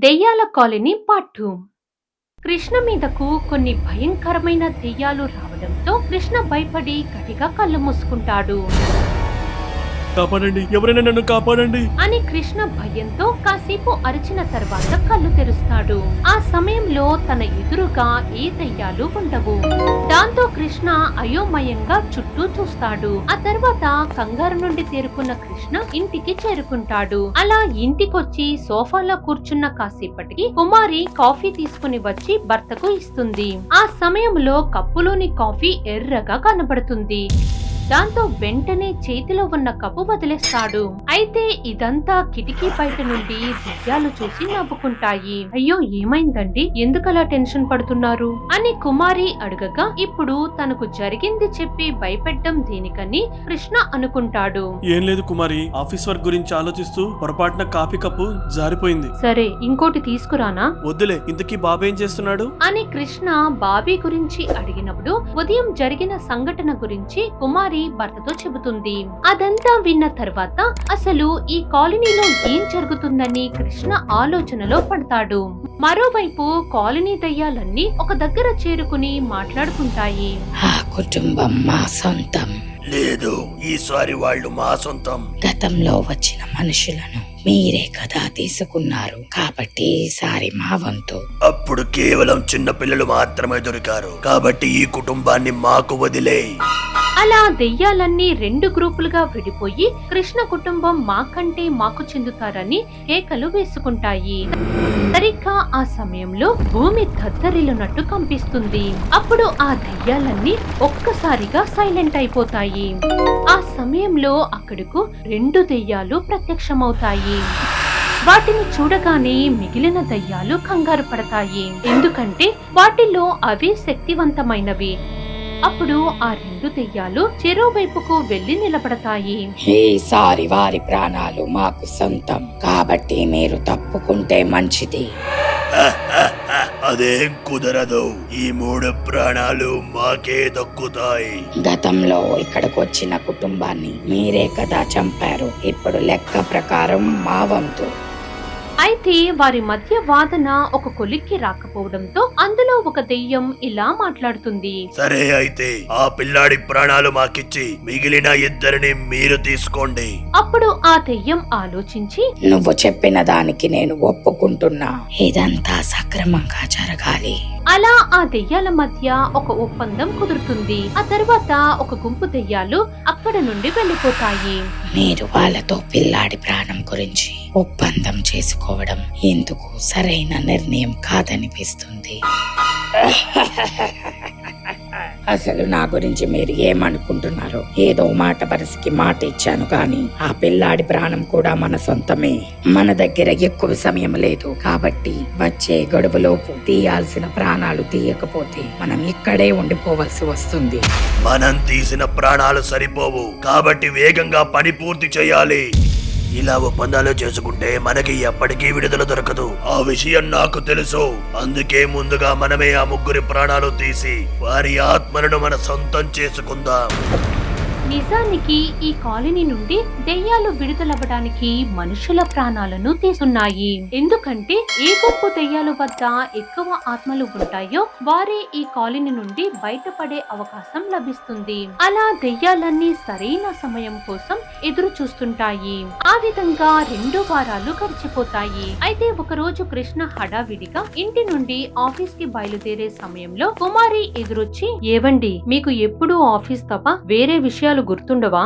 దెయ్యాల colony part 2. Krishna మీదకు కొన్ని భయంకరమైన దెయ్యాలు రావడంతో కృష్ణ భయపడి గట్టిగా కళ్ళు మూసుకుంటాడు. కాపాడండి, ఎవరైనా నన్ను కాపాడండి అని కృష్ణ భయంతో కాసేపు అరిచిన తర్వాత కళ్ళు తెరుస్తాడు. ఆ సమయంలో తన ఎదురుగా ఏ దెయ్యాలు ఉండవు. దాంతో కృష్ణ అయోమయంగా చుట్టూ చూస్తాడు. ఆ తర్వాత కంగారు నుండి తేరుకున్న కృష్ణ ఇంటికి చేరుకుంటాడు. అలా ఇంటికొచ్చి సోఫాలో కూర్చున్న కాసేపటికి కుమారి కాఫీ తీసుకుని వచ్చి భర్తకు ఇస్తుంది. ఆ సమయంలో కప్పులోని కాఫీ ఎర్రగా కనబడుతుంది. దాంతో వెంటనే చేతిలో ఉన్న కప్పు వదిలేస్తాడు. అయితే ఇదంతా కిటికీ బయట నుండి దెయ్యాలు చూసి నవ్వుకుంటాయి. అయ్యో ఏమైందండి, ఎందుకలా టెన్షన్ పడుతున్నారు అని కుమారి అడగగా ఇప్పుడు తనకు జరిగింది చెప్పి భయపెట్టడం దేనికని కృష్ణ అనుకుంటాడు. ఏం లేదు కుమారి, ఆఫీస్ వర్క్ గురించి ఆలోచిస్తూ పొరపాటున కాఫీ కప్పు జారిపోయింది. సరే ఇంకోటి తీసుకురానా? వద్దులే, ఇంతకీ బాబు ఏం చేస్తున్నాడు అని కృష్ణ బాబీ గురించి అడిగినప్పుడు ఉదయం జరిగిన సంఘటన గురించి కుమారి భర్తతో చెబుతుంది. అదంతా విన్న తర్వాత అసలు ఈ కాలనీలో ఏం జరుగుతుందని కృష్ణ ఆలోచనలో పడతాడు. మరోవైపు కాలనీ దయ్యాలన్నీ ఒక దగ్గర చేరుకుని మాట్లాడుకుంటాయి. ఆ కుటుంబం మా సొంతం లేదు, ఈసారి వాళ్ళు మా సొంతం. గతంలో వచ్చిన మనుషులను మీరే కదా తీసుకున్నారు, కాబట్టి ఈసారి మా వంతు. అప్పుడు కేవలం చిన్న పిల్లలు మాత్రమే దొరికారు, కాబట్టి ఈ కుటుంబాన్ని మాకు వదిలే. అలా దెయ్యాలన్నీ 2 గ్రూపులుగా విడిపోయి కృష్ణ కుటుంబం మాకంటే మాకు చెందుతారని కేకలు వేసుకుంటాయి. సరిగ్గా ఆ సమయంలో భూమి దద్దరిల్లునట్టు కంపిస్తుంది. అప్పుడు ఆ దెయ్యాలన్నీ ఒక్కసారిగా సైలెంట్ అయిపోతాయి. ఆ సమయంలో అక్కడకు 2 దెయ్యాలు ప్రత్యక్షమవుతాయి. వాటిని చూడగానే మిగిలిన దయ్యాలు కంగారు పడతాయి. ఎందుకంటే వాటిలో అవే శక్తివంతమైనవి. అప్పుడు ఆ 2 దెయ్యాలు చెరోవైపుకు వెళ్లి నిలబడతాయి. ఈసారి వారి ప్రాణాలు మాకు సొంతం, కాబట్టి మీరు తప్పుకుంటే మంచిది. అదేం కుదరదు, ఈ 3 ప్రాణాలు మాకే దక్కుతాయి. గతంలో ఇక్కడికి వచ్చిన కుటుంబాన్ని మీరే కదా చంపారు, ఇప్పుడు లెక్క ప్రకారం మా వంతు. అయితే వారి మధ్య వాదన ఒక కొలిక్కి రాకపోవడంతో అందులో ఒక దెయ్యం ఇలా మాట్లాడుతుంది. సరే, అయితే ఆ పిల్లాడి ప్రాణాలు మాకిచ్చి మిగిలిన 2 మీరు తీసుకోండి. అప్పుడు ఆ దెయ్యం ఆలోచించి, నువ్వు చెప్పిన దానికి నేను ఒప్పుకుంటున్నా, ఇదంతా సక్రమంగా జరగాలి. అలా ఆ దెయ్యాల మధ్య ఒక ఒప్పందం కుదురుతుంది. ఆ తర్వాత ఒక గుంపు దెయ్యాలు అక్కడ నుండి వెళ్లిపోతాయి. మీరు వాళ్ళతో పిల్లాడి ప్రాణం గురించి ఒప్పందం చేసుకోవడం ఎందుకు సరైన నిర్ణయం కాదనిపిస్తుంది. అసలు నా గురించి మీరు ఏమనుకుంటున్నారు? ఏదో మాట వరసకి మాట ఇచ్చాను కానీ ఆ పిల్లాడి ప్రాణం కూడా మన సొంతమే. మన దగ్గర ఎక్కువ సమయం లేదు, కాబట్టి వచ్చే గడువులోపు తీయాల్సిన ప్రాణాలు తీయకపోతే మనం ఇక్కడే ఉండిపోవలసి వస్తుంది. మనం తీసిన ప్రాణాలు సరిపోవు, కాబట్టి వేగంగా పని పూర్తి చేయాలి. ఇలా ఒప్పందాలు చేసుకుంటే మనకి ఎప్పటికీ విడుదల దొరకదు. ఆ విషయం నాకు తెలుసు. అందుకే ముందుగా మనమే ఆ 3 ప్రాణాలు తీసి వారి ఆత్మలను మన సొంతం చేసుకుందాం. నిజానికి ఈ కాలనీ నుండి దెయ్యాలు విడుదలవ్వడానికి మనుషుల ప్రాణాలను తీస్తున్నాయి. ఎందుకంటే ఏ గుంపు దెయ్యాల వద్ద ఎక్కువ ఆత్మలు ఉంటాయో వారే ఈ కాలనీ నుండి బయటపడే అవకాశం లభిస్తుంది. అలా దెయ్యాలన్నీ సరైన సమయం కోసం ఎదురు చూస్తుంటాయి. ఆ విధంగా 2 వారాలు గడిచిపోతాయి. అయితే ఒక రోజు కృష్ణ హడావిడిగా ఇంటి నుండి ఆఫీస్ కి బయలుదేరే సమయంలో కుమారి ఎదురొచ్చి, ఏవండి మీకు ఎప్పుడూ ఆఫీస్ తప్ప వేరే విషయాలు గుర్తుండవా?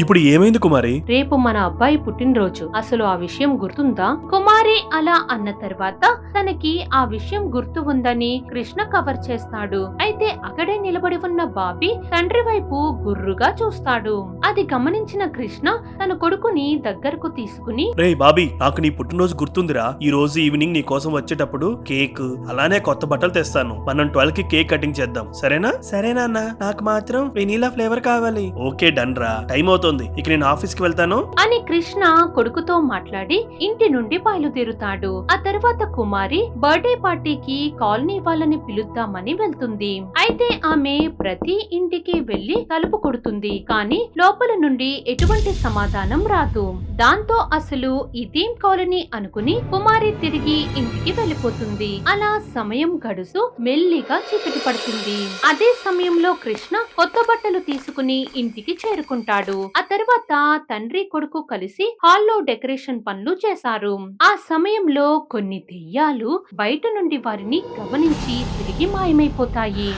ఇప్పుడు ఏమైంది కుమారి? రేపు మన అబ్బాయి పుట్టినరోజు, అసలు ఆ విషయం గుర్తుందా? కుమారి అలా అన్న తర్వాత తనకి ఆ విషయం గుర్తు ఉందని కృష్ణ కవర్ చేస్తాడు. అయితే అక్కడే నిలబడి ఉన్న బాబీ తండ్రి వైపు గుర్రుగా చూస్తాడు. అది గమనించిన కృష్ణ తన కొడుకుని దగ్గరకు తీసుకుని, రే బాబీ, నాకు నీ పుట్టినరోజు గుర్తుందిరా. ఈ రోజు ఈవినింగ్ నీ కోసం వచ్చేటప్పుడు కేక్ అలానే కొత్త బట్టలు తెస్తాను. మనం 12 కి కేక్ కటింగ్ చేద్దాం, సరేనా? సరేనా అన్న, నాకు మాత్రం వెనీలా ఫ్లేవర్ కావాలి. ఓకే డన్ రా, టైం అవుతుంది అవుతోంది, ఇక నేను ఆఫీస్కి వెళ్తాను. అని కృష్ణ కొడుకుతో మాట్లాడి ఇంటి నుండి బయలుదేరుతాడు. ఆ తర్వాత కుమారి బర్త్డే పార్టీకి కాలనీ వాళ్ళని పిలుద్దామని వెళ్తుంది. అయితే ఆమె ప్రతి ఇంటికి వెళ్లి తలుపు కొడుతుంది, కానీ లోపల నుండి ఎటువంటి సమాధానం రాదు. దాంతో అసలు ఇదేం కాలనీ అనుకుని కుమారి తిరిగి ఇంటికి వెళ్ళిపోతుంది. అలా సమయం గడుసు మెల్లిగా చీకటి పడుతుంది. అదే సమయంలో కృష్ణ కొత్త బట్టలు తీసుకుని ఇంటికి చేరుకుంటాడు. ఆ తర్వాత తండ్రి కొడుకు కలిసి హాల్లో డెకరేషన్ పనులు చేశారు. ఆ సమయంలో కొన్ని దెయ్యాలు బయట నుండి వారిని గమనించి తిరిగి మాయమైపోతాయి.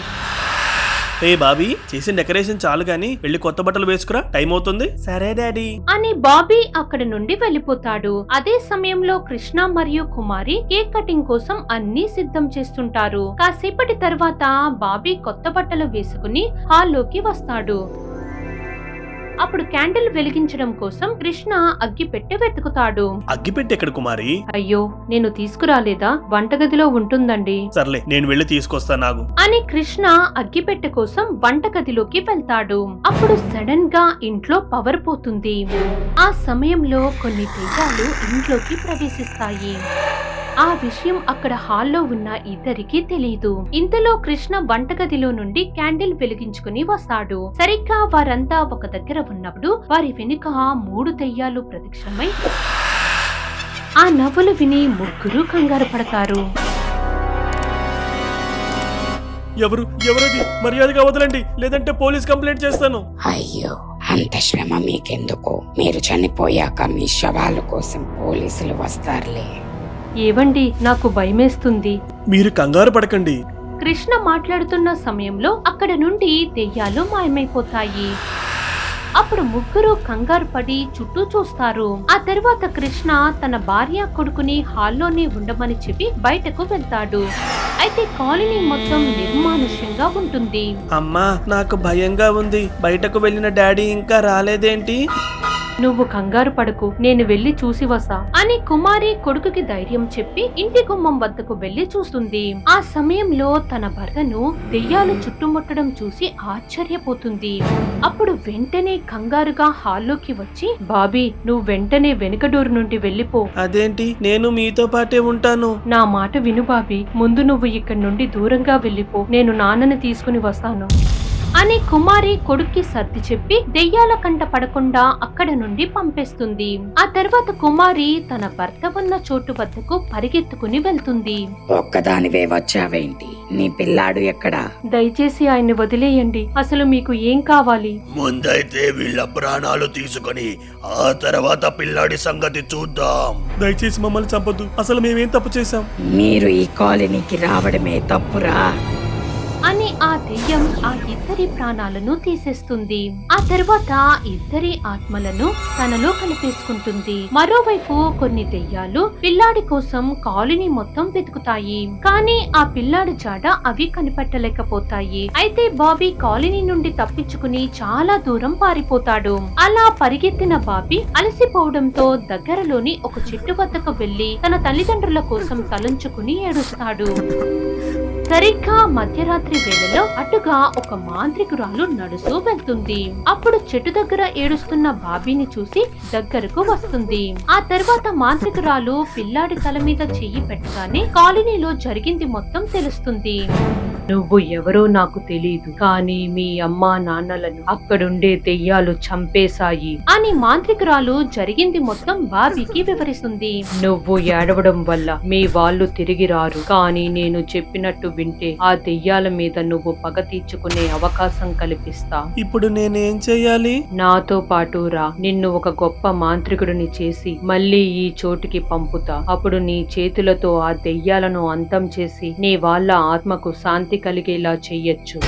ఏ బాబీ, చేసిన డెకరేషన్ చాలు గాని వెళ్ళి కొత్త బట్టలు వేసుకురా, టైం అవుతుంది. సరే డాడీ అని బాబీ అక్కడ నుండి వెళ్ళిపోతాడు. అదే సమయంలో కృష్ణ మరియు కుమారి కేక్ కటింగ్ కోసం అన్ని సిద్ధం చేస్తుంటారు. కాసేపటి తర్వాత బాబీ కొత్త బట్టలు వేసుకుని హాల్లోకి వస్తాడు. అప్పుడు క్యాండిల్ వెలిగించడం కోసం కృష్ణ అగ్గిపెట్టె వెతుకుతాడు. అగ్గిపెట్టి ఎక్కడ కుమారి? అయ్యో, నేను తీసుకురాలేదా? వంటగదిలో ఉంటుందండి. సర్లే, నేను వెళ్ళి తీసుకొస్తా నాగు అని కృష్ణ అగ్గిపెట్టె కోసం వంటగదిలోకి వెళ్తాడు. అప్పుడు సడన్ గా ఇంట్లో పవర్ పోతుంది. ఆ సమయంలో కొన్ని దెయ్యాలు ఇంట్లోకి ప్రవేశిస్తాయి. ఆ విషయం అక్కడ హాల్లో ఉన్న ఇద్దరికి తెలీదు. ఇంతలో కృష్ణ వంటగదిలో నుండి క్యాండిల్ వెలిగించుకుని వస్తాడు. సరిగ్గా వారంతా ఒక దగ్గర ఉన్నప్పుడు వారి వెనుక 3 దెయ్యాలు ప్రత్యక్షమై ఆ నవ్వులు విని ముగ్గురు కంగారు పడతారు. ఎవరది? మర్యాదగా వదలండి, లేదంటే పోలీస్ కంప్లైంట్ చేస్తాను. అయ్యో, అంత శ్రమ మీకెందుకు? మీరు చనిపోయాక మీ శవాల కోసం పోలీసులు వస్తారులే. ఏవండి, నాకు భయమేస్తుంది. మీరు కంగారు పడకండి. కృష్ణ మాట్లాడుతున్న సమయంలో అక్కడ నుండి దెయ్యాలు మాయమైపోతాయి. అప్పుడు ముగ్గురు కంగారు పడి చుట్టూ చూస్తారు. ఆ తర్వాత కృష్ణ తన భార్య కొడుకుని హాల్లోనే ఉండమని చెప్పి బయటకు వెళ్తాడు. అయితే కాలనీ మొత్తం నిర్మానుష్యంగా ఉంటుంది. అమ్మా, నాకు భయంగా ఉంది. బయటకు వెళ్ళిన డాడీ ఇంకా రాలేదేంటి? నువ్వు కంగారు పడకు, నేను వెళ్లి చూసి వస్తా అని కుమారి కొడుకుకి ధైర్యం చెప్పి ఇంటి గుమ్మం వద్దకు వెళ్లి చూస్తుంది. ఆ సమయంలో తన భర్తను దెయ్యాలు చుట్టుముట్టడం చూసి ఆశ్చర్యపోతుంది. అప్పుడు వెంటనే కంగారుగా హాల్లోకి వచ్చి, బాబీ, నువ్వు వెంటనే వెనుక డోర్ నుండి వెళ్లిపో. అదేంటి, నేను మీతో పాటే ఉంటాను. నా మాట విను బాబీ, ముందు నువ్వు ఇక్కడి నుండి దూరంగా వెళ్లిపో, నేను నాన్నని తీసుకుని వస్తాను అని కుమారి కొడుక్కి సర్ది చెప్పి దెయ్యాల కంట పడకుండా అక్కడ నుండి పంపేస్తుంది. ఆ తర్వాత కుమారి తన భర్త ఉన్న చోటు వద్దకు పరిగెత్తుకుని వెళ్తుంది. ఒక్కదానివే వచ్చావేంటి? నీ పిల్లాడు ఎక్కడా? దయచేసి ఆయన్ని వదిలేయండి. అసలు మీకు ఏం కావాలి? ముందైతే వీళ్ళ ప్రాణాలు తీసుకొని ఆ తర్వాత పిల్లాడి సంగతి చూద్దాం. దయచేసి మమ్మల్ని చంపొద్దు, అసలు మేమేం తప్పు చేశాం? మీరు ఈ కాలనీకి రావడమే తప్పురా అని ఆ దెయ్యం ఆ ఇద్దరి ప్రాణాలను తీసేస్తుంది. ఆ తర్వాత ఇద్దరి ఆత్మలను తనలో కలిపేసుకుంటుంది. మరోవైపు కొన్ని దెయ్యాలు పిల్లాడి కోసం కాలనీ మొత్తం వెతుకుతాయి, కానీ ఆ పిల్లాడి జాడ అవి కనిపెట్టలేకపోతాయి. అయితే బాబీ కాలనీ నుండి తప్పించుకుని చాలా దూరం పారిపోతాడు. అలా పరిగెత్తిన బాబీ అలసిపోవడంతో దగ్గరలోని ఒక చెట్టు వద్దకు వెళ్లి తన తల్లిదండ్రుల కోసం తలంచుకుని ఏడుస్తాడు. సరిగ్గా మధ్యరాత్రి వేళలో అటుగా ఒక మాంత్రికురాలు నడుస్తూ వెళ్తుంది. అప్పుడు చెట్టు దగ్గర ఏడుస్తున్న బాబీని చూసి దగ్గరకు వస్తుంది. ఆ తర్వాత మాంత్రికురాలు పిల్లాడి తల మీద చెయ్యి పెట్టగానే కాలనీలో జరిగింది మొత్తం తెలుస్తుంది. నువ్వు ఎవరో నాకు తెలీదు, కానీ మీ అమ్మా నాన్నలను అక్కడుండే దెయ్యాలు చంపేశాయి అని మాంత్రికురాలు జరిగింది మొత్తం బాబీకి వివరిస్తుంది. నువ్వు ఏడవడం వల్ల మీ వాళ్ళు తిరిగి రారు, కానీ నేను చెప్పినట్టు వింటే ఆ దెయ్యాల మీద నువ్వు పగ తీర్చుకునే అవకాశం కల్పిస్తా. ఇప్పుడు నేనేం చెయ్యాలి? నాతో పాటు రా, నిన్ను ఒక గొప్ప మాంత్రికుడిని చేసి మళ్ళీ ఈ చోటుకి పంపుతా. అప్పుడు నీ చేతులతో ఆ దెయ్యాలను అంతం చేసి నీ వాళ్ళ ఆత్మకు శాంతి కలిగేలా చెయ్యొచ్చు.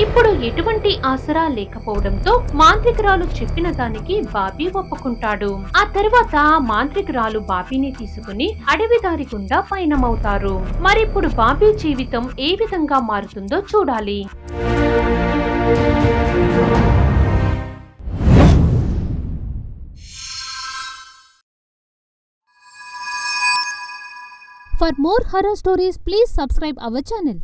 ఇప్పుడు ఎటువంటి ఆసరా లేకపోవడంతో మాంత్రికురాలు చెప్పిన దానికి బాబీ ఒప్పుకుంటాడు. ఆ తర్వాత మాంత్రికురాలు బాబీని తీసుకుని అడవి దారి గుండా పయనమవుతారు. మరిప్పుడు బాబీ జీవితం ఏ విధంగా మారుతుందో చూడాలి. For more horror stories, please subscribe our channel.